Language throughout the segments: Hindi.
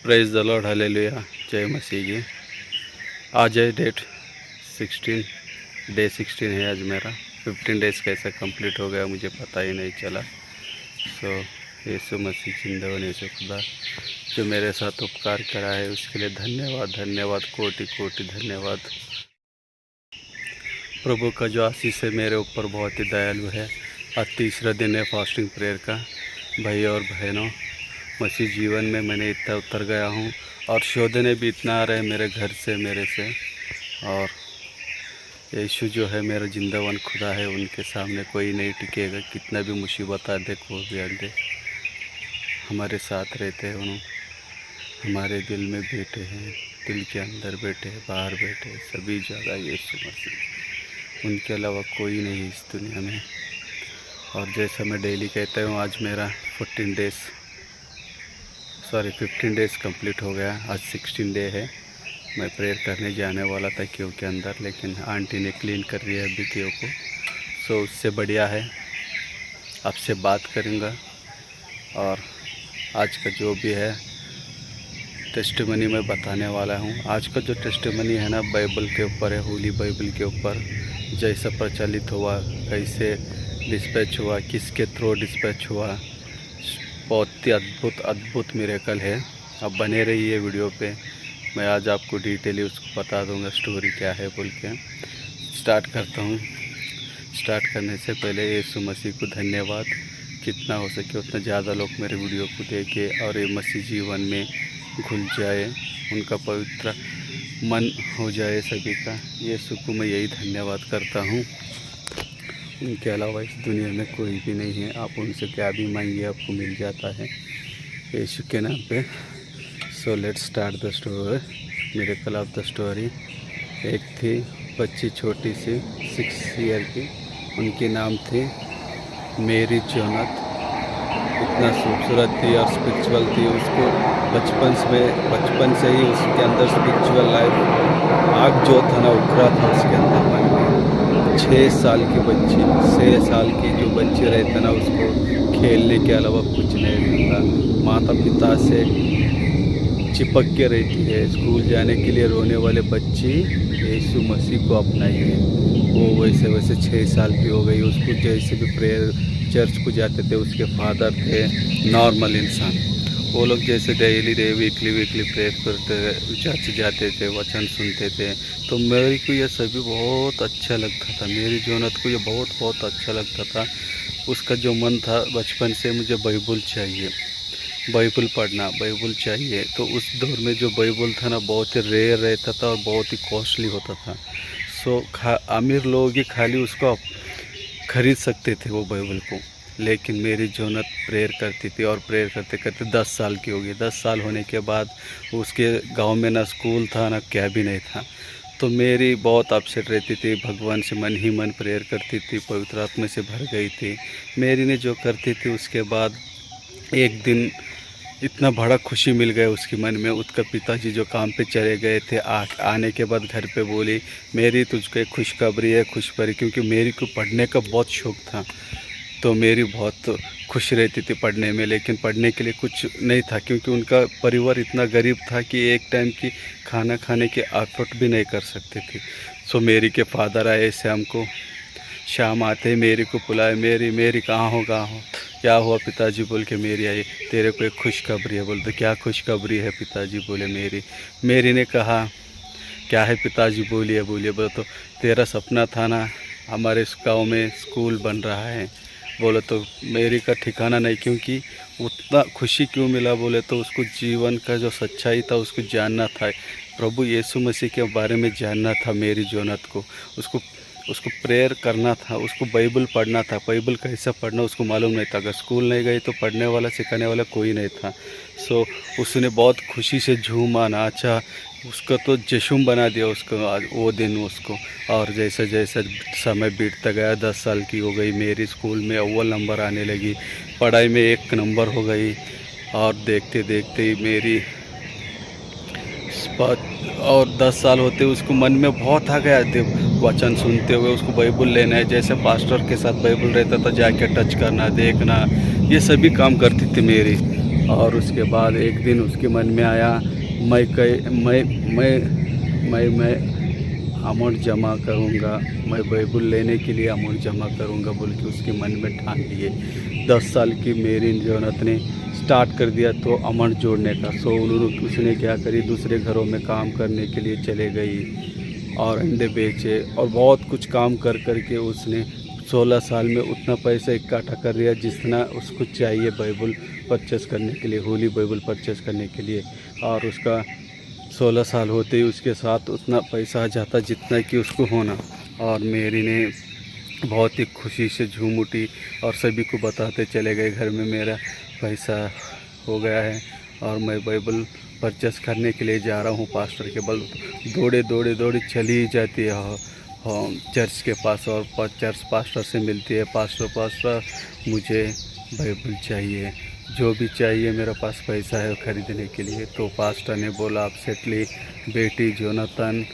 प्रेज द लॉर्ड, हालेलुया, जय मसीह की। आज है डे 16 है आज मेरा। 15 डेज़ कैसे कंप्लीट हो गया मुझे पता ही नहीं चला। यीशु मसीह जिंदा यीशु खुदा जो मेरे साथ उपकार करा है उसके लिए धन्यवाद, धन्यवाद, कोटि कोटि धन्यवाद। प्रभु का जो आशीष है मेरे ऊपर बहुत ही दयालु है। आज तीसरा दिन है फास्टिंग प्रेयर का। भाई और बहनों, मसीह जीवन में मैंने इतना उतर गया हूँ और शोधने भी इतना आ रहे हैं मेरे घर से, मेरे से। और यीशु जो है मेरा जिंदावन खुदा है, उनके सामने कोई नहीं टिकेगा। कितना भी मुसीबत आ दे, कोई भी आ दे, हमारे साथ रहते हैं। उन्होंने हमारे दिल में बैठे हैं, दिल के अंदर बैठे हैं, बाहर बैठे हैं, सभी जगह यीशु मसीह। उनके अलावा कोई नहीं इस दुनिया में। और जैसा मैं डेली कहता हूँ, आज मेरा 15 डेज़ कंप्लीट हो गया। आज 16 डे है। मैं प्रेयर करने जाने वाला था क्यों के अंदर, लेकिन आंटी ने क्लीन कर दिया अभी क्यों को। सो उससे बढ़िया है आपसे बात करूँगा। और आज का जो भी है टेस्टिमनी मैं बताने वाला हूँ। आज का जो टेस्टिमनी है ना, बाइबल के ऊपर है, होली बाइबल के ऊपर। जैसा प्रचलित हुआ, कैसे डिस्पैच हुआ, किसके थ्रू डिस्पैच हुआ, बहुत ही अद्भुत मिरेकल है। अब बने रहिए वीडियो पे। मैं आज आपको डिटेली उसको बता दूंगा स्टोरी क्या है बोल के। स्टार्ट करता हूँ। स्टार्ट करने से पहले यीशु मसीह को धन्यवाद। जितना हो सके उतना ज़्यादा लोग मेरे वीडियो को देखे और ये मसीह जीवन में घुल जाए, उनका पवित्र मन हो जाए सभी का। यीशु को मैं यही धन्यवाद करता हूँ। उनके अलावा इस दुनिया में कोई भी नहीं है। आप उनसे क्या भी मांगिए आपको मिल जाता है यीशु के नाम पे। So let's start the story, miracle of the story. एक थी बच्ची छोटी सी 6 ईयर की, उनकी नाम थी मेरी जोनत। इतना खूबसूरत थी और स्पिरिचुअल थी। उसको बचपन से ही उसके अंदर स्पिरिचुअल लाइफ आग जो था ना उखड़ा था उसके अंदर मन में। 6 साल की बच्ची, 6 साल की जो बच्ची रहता ना, उसको खेलने के अलावा कुछ नहीं मिलता। माता पिता से चिपक के रहती है। स्कूल जाने के लिए रोने वाले बच्ची यीशु मसीह को अपनाई है। वो वैसे 6 साल की हो गई। उसको जैसे भी प्रेयर चर्च को जाते थे, उसके फादर थे नॉर्मल इंसान। वो लोग जैसे डेली वीकली प्रेयर करते, चर्च जाते थे, वचन सुनते थे। तो मेरे को ये सभी बहुत अच्छा लगता था। मेरी जोनत को ये बहुत अच्छा लगता था। उसका जो मन था बचपन से, मुझे बाइबल चाहिए, बाइबल पढ़ना, बाइबल चाहिए। तो उस दौर में जो बाइबल था ना, बहुत ही रेयर रहता था और बहुत ही कॉस्टली होता था। सो अमीर लोग ही खाली उसको खरीद सकते थे वो बाइबल को। लेकिन मेरी जोनत प्रेयर करती थी और प्रेयर करते करते 10 साल की हो गई। 10 साल होने के बाद उसके गांव में ना स्कूल था ना क्या भी नहीं था। तो मेरी बहुत अपसेट रहती थी। भगवान से मन ही मन प्रेयर करती थी, पवित्र आत्मा से भर गई थी। मेरी ने जो करती थी, उसके बाद एक दिन इतना बड़ा खुशी मिल गया उसके मन में। उसका पिताजी जो काम पे चले गए थे, आने के बाद घर पे बोली, मेरी तुझको एक खुशखबरी है, खुशखबरी। क्योंकि मेरी को पढ़ने का बहुत शौक़ था, तो मेरी बहुत खुश रहती थी पढ़ने में। लेकिन पढ़ने के लिए कुछ नहीं था, क्योंकि उनका परिवार इतना गरीब था कि एक टाइम की खाना खाने के एफर्ट भी नहीं कर सकते थे। सो मेरी के फादर आए शाम को, शाम आते मेरी को बुलाए, मेरी कहाँ हो क्या हुआ पिताजी बोल के मेरी आई, तेरे को एक खुशखबरी है। बोलते क्या खुशखबरी है पिताजी बोले। मेरी ने कहा क्या है पिताजी बोलिए। बोले तो तेरा सपना था ना, हमारे गाँव में स्कूल बन रहा है। बोले तो मेरी का ठिकाना नहीं, क्योंकि उतना खुशी क्यों मिला। बोले तो उसको जीवन का जो सच्चाई था उसको जानना था, प्रभु यीशु मसीह के बारे में जानना था। मेरी जोनत को उसको प्रेयर करना था, उसको बाइबल पढ़ना था। बाइबल कैसा पढ़ना उसको मालूम नहीं था। अगर स्कूल नहीं गई तो पढ़ने वाला सिखाने वाला कोई नहीं था। सो उसने बहुत खुशी से झूमा, नाचा, उसको तो जश्न बना दिया उसको वो दिन उसको। और जैसे समय बीतता गया, 10 साल की हो गई। मेरी स्कूल में अव्वल नंबर आने लगी, पढ़ाई में 1 नंबर हो गई। और देखते देखते मेरी और 10 साल होते उसको मन में बहुत आ गया थे वचन सुनते हुए। उसको बाइबल लेना है, जैसे पास्टर के साथ बाइबल रहता था, जाके टच करना, देखना, ये सभी काम करती थी मेरी। और उसके बाद एक दिन उसके मन में आया मैं अमाउंट जमा करूँगा, मैं बाइबल लेने के लिए अमाउंट जमा करूँगा बोल के उसके मन में ठान लिए। 10 साल की मेरी जोनत ने स्टार्ट कर दिया तो अमाउंट जोड़ने का। सो उसने क्या करी, दूसरे घरों में काम करने के लिए चले गई और अंडे बेचे और बहुत कुछ काम कर के उसने 16 साल में उतना पैसा इकट्ठा कर लिया जितना उसको चाहिए बाइबल परचेस करने के लिए, होली बाइबल परचेस करने के लिए। और उसका 16 साल होते ही उसके साथ उतना पैसा आ जाता जितना कि उसको होना। और मेरी ने बहुत ही खुशी से झूम उठी और सभी को बताते चले गए घर में मेरा पैसा हो गया है और मैं बाइबल परचेस करने के लिए जा रहा हूँ। पास्टर के बल दौड़े चली जाती है चर्च के पास और चर्च पास्टर से मिलती है। पास्टर मुझे बाइबल चाहिए, जो भी चाहिए मेरे पास पैसा है ख़रीदने के लिए। तो पास्टर ने बोला, आप सेटली बेटी जोनाथन,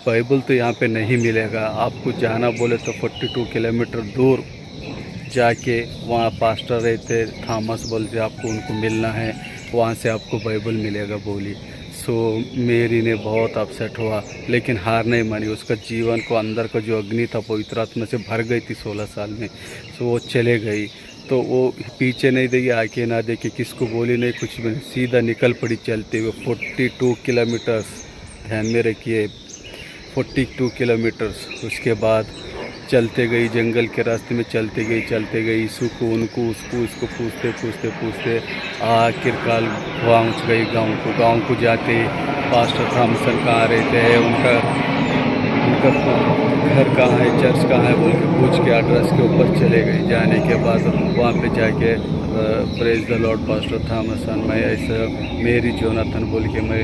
बाइबल तो यहाँ पे नहीं मिलेगा, आपको जाना बोले तो 42 किलोमीटर दूर जाके वहाँ पास्टर रहते थॉमस बोलते, आपको उनको मिलना है, वहाँ से आपको बाइबल मिलेगा बोली। सो मेरी ने बहुत अपसेट हुआ लेकिन हार नहीं मानी। उसका जीवन को अंदर का जो अग्नि था पवित्र आत्मा से भर गई थी 16 साल में। सो वो चले गई तो वो पीछे नहीं देगी, आके ना देखी, किसको बोली नहीं, कुछ भी नहीं, सीधा निकल पड़ी चलते हुए 42 किलोमीटर्स। ध्यान में रखिए 42 किलोमीटर्स। उसके बाद चलते गई, जंगल के रास्ते में चलते गई यीशु को, उनको, उसको पूछते आखिरकार पहुँच गई गांव को जाते पास्टर थॉमसन कहाँ रहते हैं, उनका घर कहाँ है, चर्च कहाँ है बोल के पूछ के एड्रेस के ऊपर चले गए। जाने के बाद वहाँ पे जाके praise the Lord pastor Thomson, मैं ऐसा मेरी जोनाथन बोल के मैं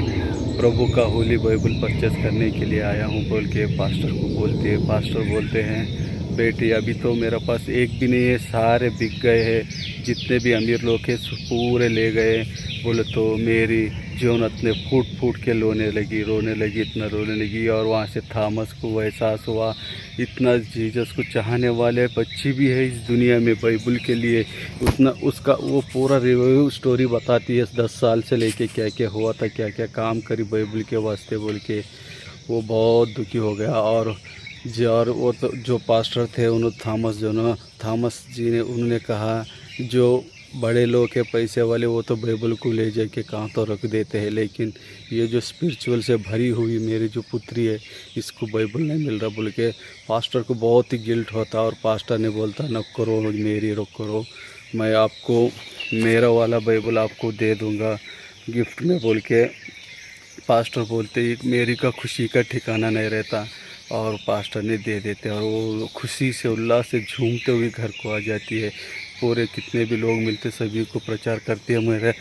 प्रभु का होली बाइबल परचेस करने के लिए आया हूँ बोल के पास्टर को बोलते हैं। पास्टर बोलते हैं, बेटी अभी तो मेरे पास एक भी नहीं है, सारे बिक गए हैं, जितने भी अमीर लोग हैं पूरे ले गए बोले। तो मेरी जोनत ने फूट के रोने लगी, इतना रोने लगी। और वहाँ से थॉमस को एहसास हुआ इतना जीसस को चाहने वाले बच्चे भी है इस दुनिया में बाइबल के लिए, उतना उसका वो पूरा रिव्यू स्टोरी बताती है 10 साल से लेके क्या हुआ था, क्या काम करी बाइबल के वास्ते बोल के। वो बहुत दुखी हो गया। और वो तो जो पास्टर थे उन्होंने थॉमस जी ने उन्होंने कहा, जो बड़े लोग के पैसे वाले वो तो बाइबल को ले जाके कहाँ तो रख देते हैं, लेकिन ये जो स्पिरिचुअल से भरी हुई मेरी जो पुत्री है इसको बाइबल नहीं मिल रहा बोल के पास्टर को बहुत ही गिल्ट होता। और पास्टर ने बोलता, न करो मेरी, रोक करो, मैं आपको मेरा वाला बाइबल आपको दे दूँगा गिफ्ट में बोल के। पास्टर बोलते ही मेरी का खुशी का ठिकाना नहीं रहता और पास्टर ने दे देते और वो खुशी से उल्लास से झूमते हुए घर को आ जाती है। पूरे कितने भी लोग मिलते सभी को प्रचार करती है, मेरा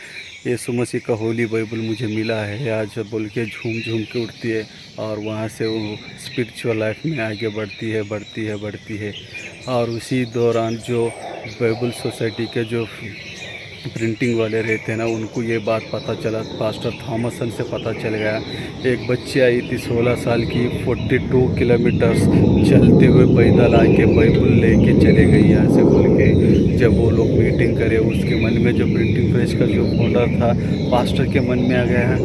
यीशु मसीह का होली बाइबल मुझे मिला है आज बोल के झूम के उठती है। और वहाँ से वो स्पिरिचुअल लाइफ में आगे बढ़ती है। और उसी दौरान जो बाइबल सोसाइटी के जो प्रिंटिंग वाले रहते हैं ना, उनको ये बात पता चला, पास्टर थॉमसन से पता चल गया। एक बच्ची आई थी 16 साल की, 42 किलोमीटर्स चलते हुए पैदल आके बाइबल लेके चले गई यहाँ से बोल के। जब वो लोग मीटिंग करे उसके मन में जो प्रिंटिंग प्रेस का जो फोल्डर था, पास्टर के मन में आ गया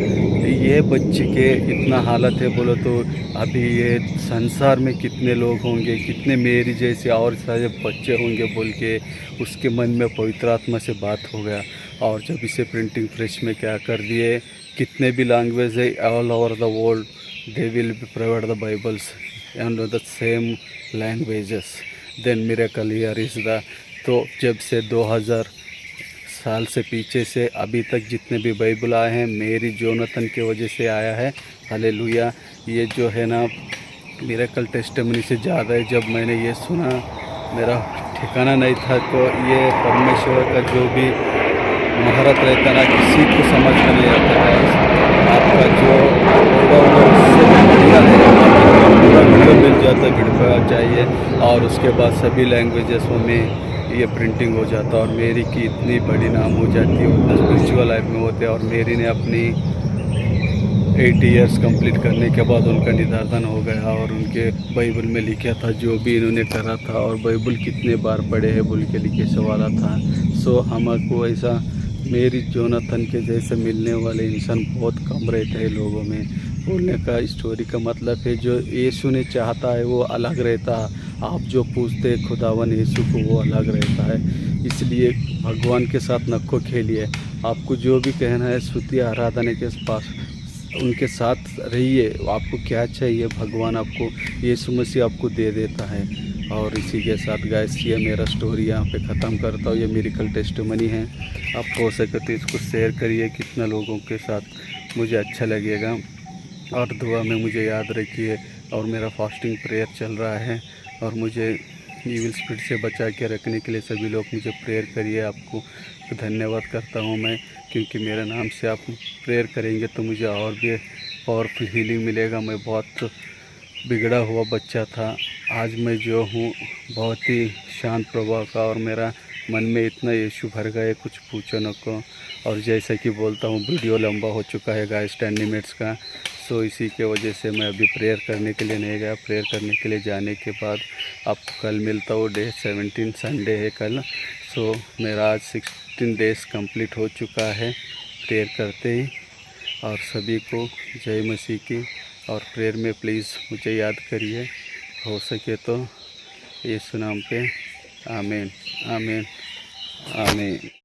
ये बच्चे के इतना हालत है बोलो तो अभी ये संसार में कितने लोग होंगे, कितने मेरी जैसे और सारे बच्चे होंगे बोल के उसके मन में पवित्र आत्मा से बात हो गया। और जब इसे प्रिंटिंग प्रेस में क्या कर दिए, कितने भी लैंग्वेज है all over the world they will be provide the Bibles and the same languages, then miracle here is the. तो जब से 2000 साल से पीछे से अभी तक जितने भी बाइबल आए हैं मेरी जोनाथन की वजह से आया है। हालेलुया। ये जो है ना मिरेकल टेस्टिमनी से ज़्यादा है। जब मैंने ये सुना मेरा ठिकाना नहीं था, तो ये परमेश्वर का जो भी महारत रहता ना किसी को समझ में नहीं आता है। आपका जो होगा उससे बढ़िया है, पूरा वीडियो मिल जाता गिरफा चाहिए और उसके बाद सभी लैंग्वेजेसों में ये प्रिंटिंग हो जाता और मेरी की इतनी बड़ी नाम हो जाती है, उतना स्पिरिचुअल लाइफ में होते। और मेरी ने अपनी 80 इयर्स कंप्लीट करने के बाद उनका निधन हो गया और उनके बाइबल में लिखा था जो भी इन्होंने करा था और बाइबल कितने बार पढ़े हैं बोल के लिखे सवाल था। सो हमको ऐसा मेरी जोनाथन के जैसे मिलने वाले इंसान बहुत कम रहते हैं लोगों में। बोलने का स्टोरी का मतलब है, जो यीशु ने चाहता है वो अलग रहता है, आप जो पूछते हैं खुदावन यीशु को वो अलग रहता है। इसलिए भगवान के साथ नको खेलिए। आपको जो भी कहना है स्तुति आराधना के पास उनके साथ रहिए। आपको क्या चाहिए भगवान आपको, यीशु मसीह आपको दे देता है। और इसी के साथ गाइस ये मेरा स्टोरी यहाँ पे ख़त्म करता हूँ। ये मिरेकल टेस्टिमनी है। आप हो सके तो इसको शेयर करिए कितना लोगों के साथ, मुझे अच्छा लगेगा। और दुआ में मुझे याद रखिए। और मेरा फास्टिंग प्रेयर चल रहा है और मुझे ईविल स्पिरिट से बचा के रखने के लिए सभी लोग मुझे प्रेयर करिए। आपको धन्यवाद करता हूँ मैं, क्योंकि मेरे नाम से आप प्रेयर करेंगे तो मुझे और भी पावरफुल हीलिंग मिलेगा। मैं बहुत बिगड़ा हुआ बच्चा था, आज मैं जो हूँ बहुत ही शांत प्रभाव का, और मेरा मन में इतना यीशु भर गए कुछ पूछो न को। और जैसा कि बोलता हूँ वीडियो लंबा हो चुका है गाइस 10 मिनट्स का। सो इसी के वजह से मैं अभी प्रेयर करने के लिए नहीं गया। प्रेयर करने के लिए जाने के बाद आपको कल मिलता हूँ। डे 17 संडे है कल। सो मेरा आज 16 डेज़ कंप्लीट हो चुका है प्रेयर करते ही। और सभी को जय मसीह की। और प्रेयर में प्लीज़ मुझे याद करिए, हो सके तो यीशु नाम पे। आमीन आमीन आमीन।